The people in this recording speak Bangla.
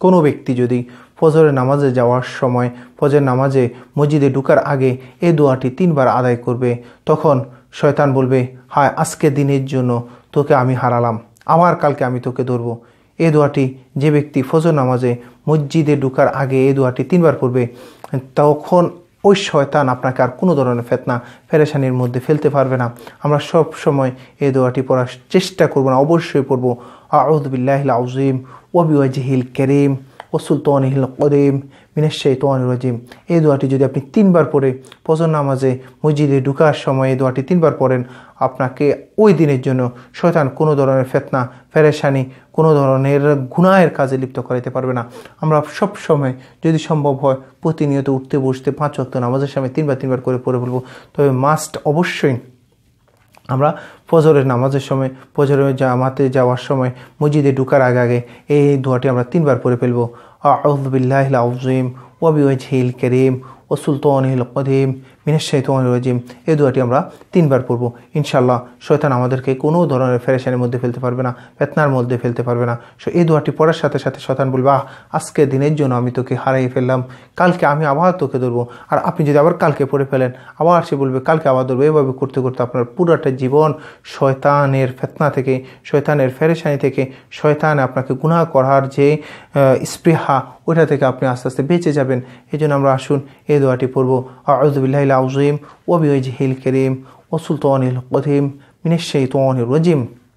কোনো ব্যক্তি যদি ফজরের নামাজে যাওয়ার সময় ফজর নামাজে মসজিদে ঢুকার আগে এই দোয়াটি 3 বার আদায় করবে, তখন শয়তান বলবে, হায় আজকে দিনের জন্য তোকে আমি হারালাম, আবার কালকে আমি তোকে ধরবো। এই দোয়াটি যে ব্যক্তি ফজর নামাজে মসজিদে ঢুকার আগে এই দোয়াটি 3 বার পড়বে, তখন ওই শয়তান আপনাকে আর কোনো ধরনের ফিতনা পেরেশানির মধ্যে ফেলতে পারবে না। আমরা সব সময় এই দোয়াটি পড়ার চেষ্টা করব না, অবশ্যই পড়ব। আউযু বিল্লাহিল আযীম ওয়া বিওয়াজহিল কারীম ওয়া সুলতানিহিল কদীম মিনাশ শাইতানির রাজীম। এই দোয়াটি যদি আপনি 3 বার পড়ে ফজর নামাজে মসজিদে ঢুকার সময় এই দোয়াটি 3 বার পড়েন, আপনাকে ওই দিনের জন্য শয়তান কোনো ধরনের ফিতনা পেরেশানি কোনো ধরনের গুনাহের কাজে লিপ্ত করাইতে পারবে না। আমরা সব সময় যদি সম্ভব হয় প্রতিনিয়ত উঠতে বসতে 5 ওয়াক্ত নামাজের সময় 3 বার করে পড়ে বলবো। তবে মাস্ট অবশ্যই আমরা ফজরের নামাজের সময় ফজরের জামাতে যাওয়ার সময় মসজিদে ঢুকার আগে এই দোয়াটি আমরা 3 বার পড়ে ফেলবো। আউযু বিল্লাহিল আযীম ওয়া বিওয়াজহিল কারীম ওয়া সুলতানিহিল কদীম মিনাশ শাইতানির রাজীম। এই দোয়াটি আমরা 3 বার পড়বো। ইনশাআল্লাহ শয়তান আমাদেরকে কোনো ধরনের পেরেশানির মধ্যে ফেলতে পারবে না, ফিতনার মধ্যে ফেলতে পারবে না। সো এই দোয়াটি পড়ার সাথে সাথে শয়তান বলবে, আজকে দিনের জন্য আমি তোকে হারিয়ে ফেললাম, কালকে আমি আবার তোকে ধরবো। আর আপনি যদি আবার কালকে পড়ে ফেলেন, আবার সে বলবে কালকে আবার ধরবো। এভাবে করতে করতে আপনার পুরোটা জীবন শয়তানের ফিতনা থেকে, শয়তানের পেরেশানি থেকে, শয়তান আপনাকে গুনাহ করার যে স্পৃহা ওইটা থেকে আপনি আস্তে আস্তে বেঁচে যাবেন। এই জন্য আমরা আসুন এই দোয়াটি পড়বো। আউযু বিল্লাহিল আযীম ওয়া বিওয়াজহিল কারীম ওয়া সুলতানিহিল কদীম মিনাশ শাইতানির রাজীম।